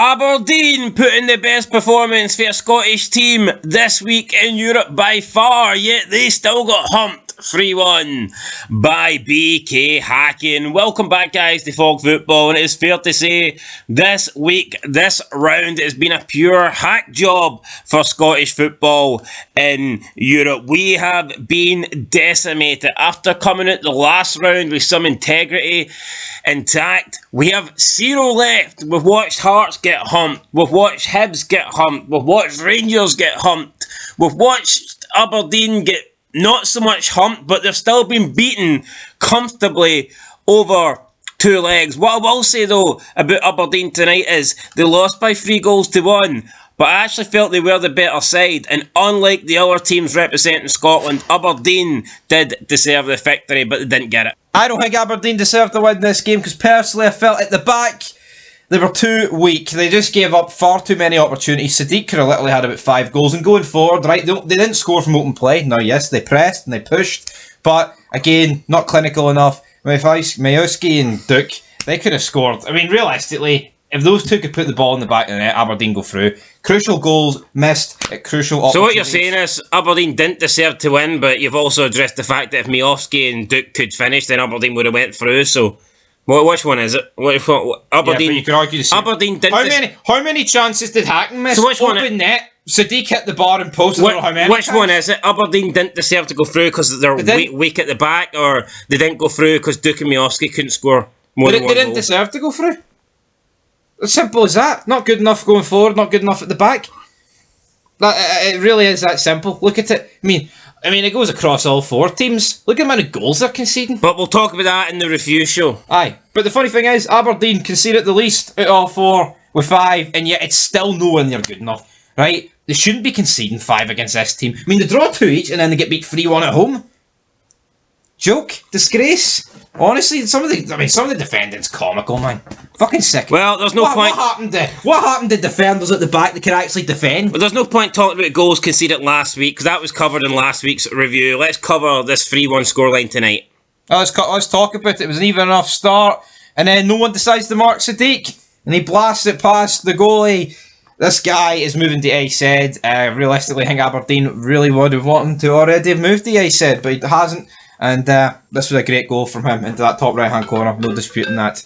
Aberdeen put in the best performance for a Scottish team this week in Europe by far, yet they still got humped 3-1 by BK Hacken. Welcome back, guys, to Fog Football, and it is fair to say this week, this round has been a pure hack job for Scottish football in Europe. We have been decimated. After coming out the last round with some integrity intact, we have 0 left. We've watched Hearts get humped. We've watched Hibs get humped. We've watched Rangers get humped. We've watched Aberdeen get not so much humped, but they've still been beaten comfortably over 2 legs. What I will say though about Aberdeen tonight is they lost by 3-1, but I actually felt they were the better side, and unlike the other teams representing Scotland, Aberdeen did deserve the victory, but they didn't get it. I don't think Aberdeen deserved to win this game, because personally I felt at the back they were too weak. They just gave up far too many opportunities. Sadiq could have literally had about 5 goals, and going forward, right, they didn't score from open play. Now yes, they pressed and they pushed, but again, not clinical enough. Majowski and Duke, they could have scored. I mean, realistically, if those two could put the ball in the back of the net, Aberdeen go through. Crucial goals missed at crucial opportunities. So what you're saying is Aberdeen didn't deserve to win, but you've also addressed the fact that if Majowski and Duke could finish, then Aberdeen would have went through. So which one is it? Aberdeen. Yeah, but you could argue the same. Aberdeen didn't. How many chances did Hacken miss? So which one? Open net. Sadiq hit the bar and post. Which one is it? Aberdeen didn't deserve to go through because they're weak at the back, or they didn't go through because Duke and Majowski couldn't score more than one goal? They didn't deserve to go through. As simple as that. Not good enough going forward, not good enough at the back. It really is that simple. Look at it. I mean, it goes across all 4 teams. Look at the amount of goals they're conceding. But we'll talk about that in the review show. Aye. But the funny thing is, Aberdeen conceded the least out of all 4 with 5, and yet it's still nowhere near good enough. Right? They shouldn't be conceding 5 against this team. I mean, they draw 2 each, and then they get beat 3-1 at home. Joke. Disgrace. Honestly, some of the defending's comical, man. Fucking sick. Well, there's no point. What happened to defenders at the back that can actually defend? Well, there's no point talking about goals conceded last week, because that was covered in last week's review. Let's cover this 3-1 scoreline tonight. Let's talk about it. It was an even enough start, and then no one decides to mark Sadiq, and he blasts it past the goalie. This guy is moving to ice head. Realistically, I think Aberdeen really would have wanted to already have moved to ice head, but he hasn't. And this was a great goal from him into that top right-hand corner. No disputing that.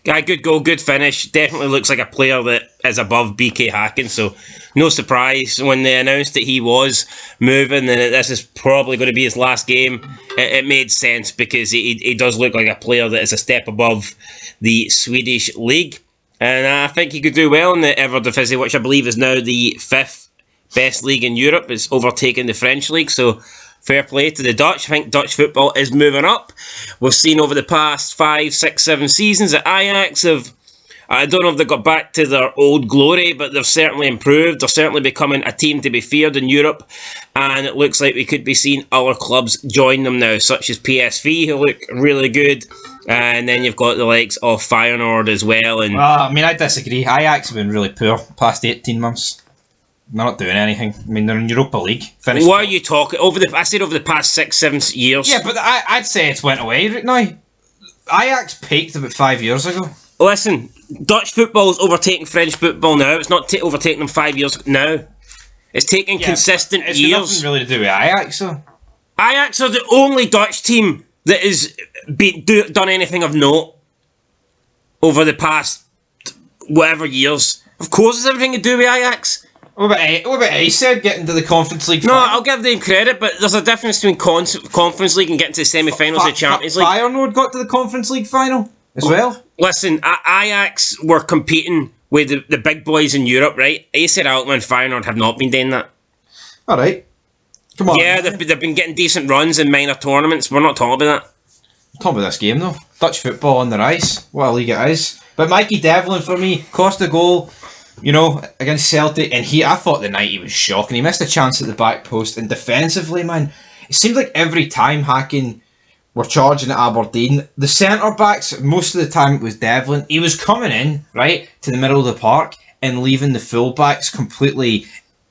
Yeah, good goal, good finish. Definitely looks like a player that is above BK Hacken. So no surprise when they announced that he was moving and that this is probably going to be his last game. It made sense because he does look like a player that is a step above the Swedish league. And I think he could do well in the Eredivisie, which I believe is now the 5th best league in Europe. It's overtaken the French league. So fair play to the Dutch. I think Dutch football is moving up. We've seen over the past 5, 6, 7 seasons that Ajax have, I don't know if they got back to their old glory, but they've certainly improved. They're certainly becoming a team to be feared in Europe. And it looks like we could be seeing other clubs join them now, such as PSV, who look really good. And then you've got the likes of Feyenoord as well. And I disagree. Ajax have been really poor past 18 months. They're not doing anything. I mean, they're in Europa League. What are you talking? I said over the past 6, 7 years. Yeah, but I'd say it's went away right now. Ajax peaked about 5 years ago. Listen, Dutch football is overtaking French football now. It's not overtaking them 5 years now. It's taking consistent it's years. It's nothing really to do with Ajax, though. Ajax are the only Dutch team that has done anything of note over the past whatever years. Of course, it's everything to do with Ajax. What about Ace getting to the Conference League final? No, I'll give them credit, but there's a difference between Conference League and getting to the semi-finals of the Champions League. Feyenoord got to the Conference League final as well. Listen, Ajax were competing with the big boys in Europe, right? AC Alkmaar and Feyenoord have not been doing that. Alright. Come on. Yeah, they've been getting decent runs in minor tournaments. We're not talking about that. I'm talking about this game, though. Dutch football on the rise. What a league it is. But Mikey Devlin, for me, cost a goal, against Celtic, and I thought the night he was shocking. He missed a chance at the back post, and defensively, man, it seemed like every time Hacken were charging at Aberdeen, the centre-backs, most of the time it was Devlin, he was coming in, right, to the middle of the park, and leaving the full-backs completely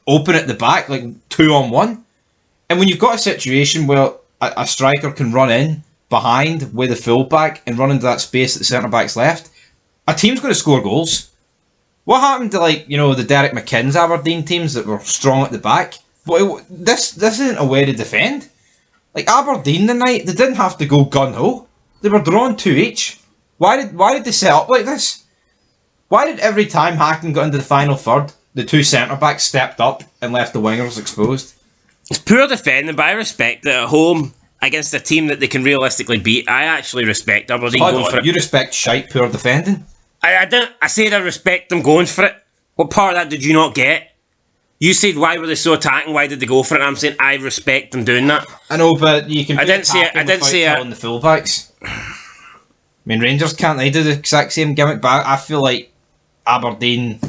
open at the back, like 2-on-1. And when you've got a situation where a striker can run in behind with a full-back and run into that space that the centre-back's left, a team's going to score goals. What happened to, like, you know, the Derek McKinn's Aberdeen teams that were strong at the back? But this isn't a way to defend. Like, Aberdeen tonight, they didn't have to go gun-ho. They were drawn 2 each. Why did they set up like this? Why did every time Hacken got into the final third, the 2 centre-backs stepped up and left the wingers exposed? It's poor defending, but I respect that at home against a team that they can realistically beat. I actually respect Aberdeen going for it. You respect shite poor defending? I said I respect them going for it. What part of that did you not get? You said, why were they so attacking? Why did they go for it? And I'm saying I respect them doing that. I know, but you can. I didn't say on the fullbacks. I mean, Rangers can't they do the exact same gimmick? But I feel like Aberdeen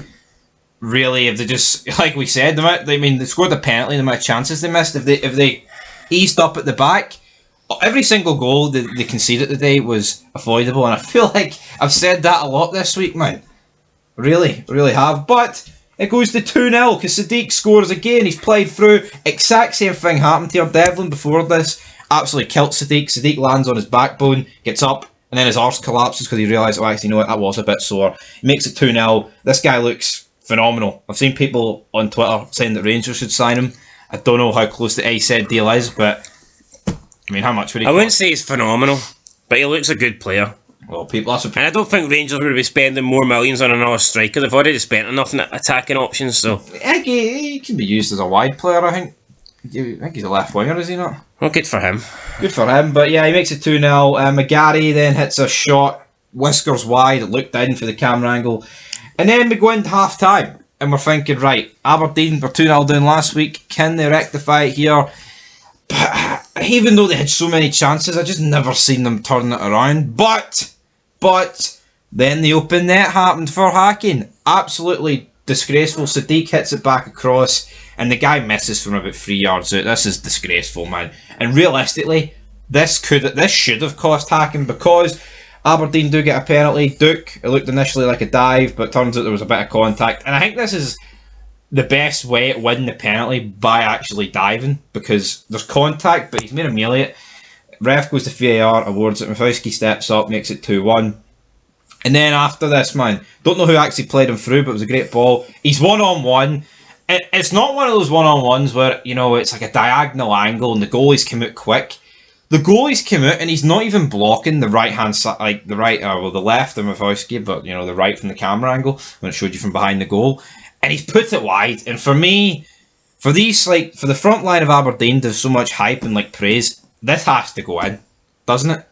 really, if they just, like we said, they scored a penalty. The amount of chances they missed, if they eased up at the back, every single goal they conceded today was avoidable. And I feel like I've said that a lot this week, man. Really have. But it goes to 2-0 because Sadiq scores again. He's played through. Exact same thing happened here. Devlin before this absolutely killed Sadiq. Sadiq lands on his backbone, gets up, and then his arse collapses because he realised, oh, actually, you know what, that was a bit sore. He makes it 2-0. This guy looks phenomenal. I've seen people on Twitter saying that Rangers should sign him. I don't know how close the said deal is, but I mean, how much would he cost? I wouldn't say he's phenomenal, but he looks a good player. Well, people are and I don't think Rangers would be spending more millions on another striker. They've already spent enough in attacking options, so I think he can be used as a wide player, I think. I think he's a left winger, is he not? Well, good for him. Good for him, but yeah, he makes it 2-0. McGarry then hits a shot, whiskers wide, it looked in for the camera angle. And then we go into half time, and we're thinking, right, Aberdeen were 2-0 down last week, can they rectify it here? But even though they had so many chances, I just never seen them turn it around. But then the open net happened for Hacken. Absolutely disgraceful. Sadiq hits it back across, and the guy misses from about 3 yards out. This is disgraceful, man. And realistically, this should have cost Hacken because Aberdeen do get a penalty. Duke, it looked initially like a dive, but turns out there was a bit of contact. And I think this is the best way to win the penalty by actually diving because there's contact, but he's made a melee it. Ref goes to VAR, awards it. Mafowski steps up, makes it 2-1. And then after this, man, don't know who actually played him through, but it was a great ball. He's one-on-one. It's not one of those one-on-ones where, you know, it's like a diagonal angle and the goalies come out quick. The goalies come out and he's not even blocking the right-hand side, like the right, the left of Mafowski, but, you know, the right from the camera angle when it showed you from behind the goal. And he's put it wide. And for me, for the front line of Aberdeen, there's so much hype and, like, praise. This has to go in, doesn't it?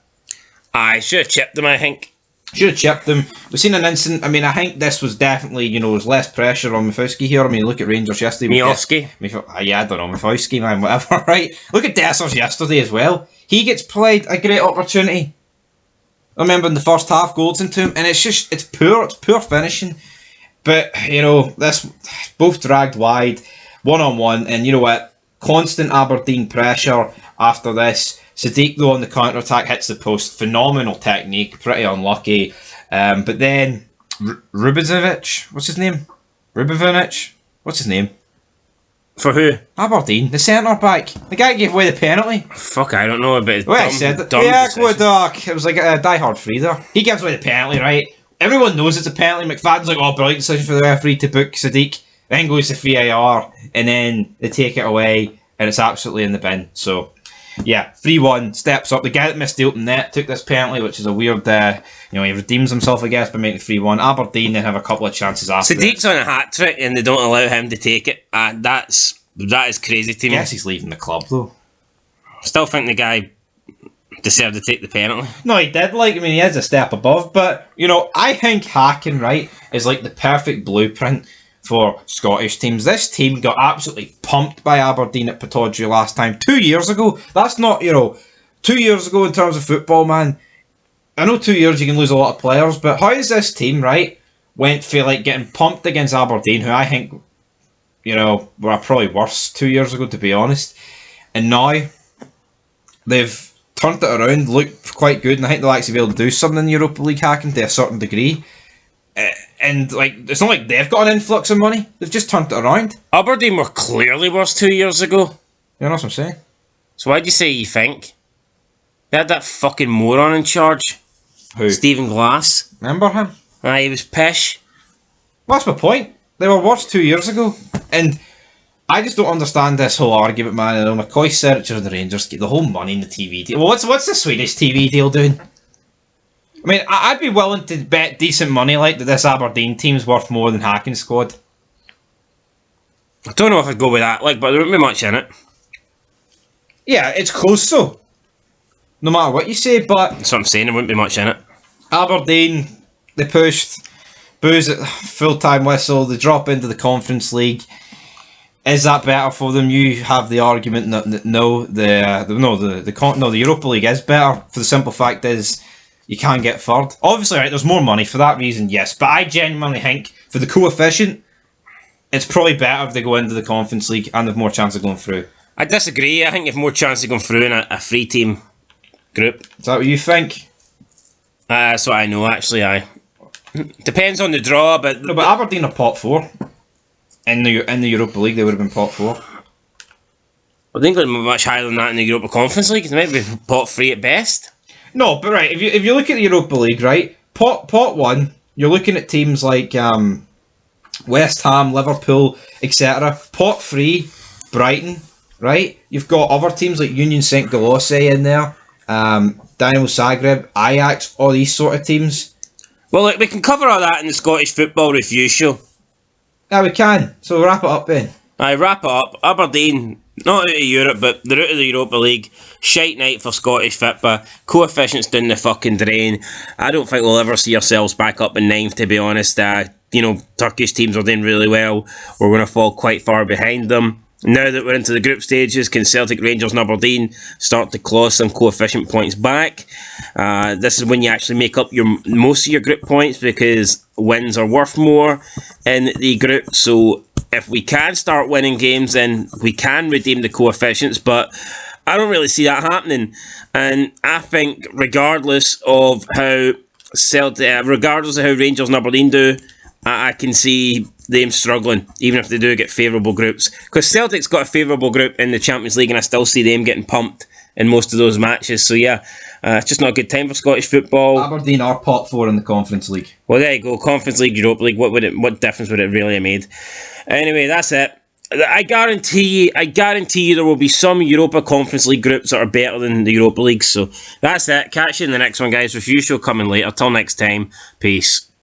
I should have chipped him, I think. Should have chipped him. We've seen an instant. I mean, I think this was definitely, you know, there's less pressure on Mafowski here. I mean, look at Rangers yesterday. Miofsky. Yeah, I don't know. Mafowski, man, whatever, right? Look at Dessers yesterday as well. He gets played a great opportunity. I remember in the first half, goals into him, and it's poor finishing. But, you know, this both dragged wide, one-on-one, and you know what? Constant Aberdeen pressure after this. Sadiq, though, on the counter-attack hits the post. Phenomenal technique. Pretty unlucky. But then, Rubicevic, what's his name? Rubicevic? What's his name? For who? Aberdeen, the centre-back. The guy gave away the penalty. Fuck, I don't know about it. Well, I said that. Yeah, it was like a die-hard free there. He gives away the penalty, right? Everyone knows it's a penalty. McFadden's like, oh, brilliant decision for the referee to book Sadiq. Then goes to VAR, and then they take it away, and it's absolutely in the bin. So, yeah, 3-1, steps up. The guy that missed the open net took this penalty, which is a weird, he redeems himself, I guess, by making 3-1. Aberdeen then have a couple of chances after Sadiq's on a hat-trick, and they don't allow him to take it. That is crazy to me. I guess he's leaving the club, though. Still think the guy deserved to take the penalty. No, he did. He is a step above, but, you know, I think Hacken, right, is like the perfect blueprint for Scottish teams. This team got absolutely pumped by Aberdeen at Pittodrie last time. 2 years ago. That's not, 2 years ago in terms of football, man. I know 2 years you can lose a lot of players, but how is this team, right, went for, getting pumped against Aberdeen, who I think, were probably worse 2 years ago, to be honest. And now, they've turned it around, looked quite good, and I think they'll actually be able to do something in the Europa League, Hacken, to a certain degree. And it's not like they've got an influx of money. They've just turned it around. Aberdeen were clearly worse 2 years ago. Yeah, that's what I'm saying. So why do you say you think? They had that fucking moron in charge. Who? Stephen Glass. Remember him? He was pish. What's my point? They were worse 2 years ago, and I just don't understand this whole argument, man. I know McCoy searchers and the Rangers get the whole money in the TV deal. Well, what's the Swedish TV deal doing? I mean, I'd be willing to bet decent money like that this Aberdeen team's worth more than Hacken's squad. I don't know if I'd go with that, like, but there wouldn't be much in it. Yeah, it's close though. No matter what you say, but That's what I'm saying, there wouldn't be much in it. Aberdeen, they pushed, booze at full-time whistle, they drop into the Conference League. Is that better for them? You have the argument that the Europa League is better, for the simple fact is you can't get third. Obviously, right, there's more money for that reason, yes, but I genuinely think for the coefficient, it's probably better if they go into the Conference League and have more chance of going through. I disagree. I think you've more chance of going through in a free team group. Is that what you think? That's what I know, actually, aye. Depends on the draw, but... No, but Aberdeen are pot 4. In the Europa League, they would have been pot 4. I think they're much higher than that in the Europa Conference League. They might be pot 3 at best. No, but right, if you look at the Europa League, right, pot 1, you're looking at teams like West Ham, Liverpool, etc. Pot 3, Brighton, right? You've got other teams like Union St. Galossi in there, Dynamo Zagreb, Ajax, all these sort of teams. Well, look, we can cover all that in the Scottish Football Review show. Yeah, we can. So we'll wrap it up then. I wrap it up. Aberdeen, not out of Europe, but they're out of the Europa League. Shite night for Scottish football. Coefficients down the fucking drain. I don't think we'll ever see ourselves back up in ninth, to be honest. Turkish teams are doing really well. We're going to fall quite far behind them. Now that we're into the group stages, can Celtic, Rangers and Aberdeen start to claw some coefficient points back? This is when you actually make up most of your group points, because wins are worth more in the group. So if we can start winning games, then we can redeem the coefficients, but I don't really see that happening. And I think regardless of how Rangers and Aberdeen do, I can see them struggling, even if they do get favourable groups. Because Celtic's got a favourable group in the Champions League, and I still see them getting pumped in most of those matches. So yeah, it's just not a good time for Scottish football. Aberdeen are pot 4 in the Conference League. Well, there you go. Conference League, Europa League. What difference would it really have made? Anyway, that's it. I guarantee you there will be some Europa Conference League groups that are better than the Europa League. So that's it. Catch you in the next one, guys. Review show coming later. Till next time. Peace.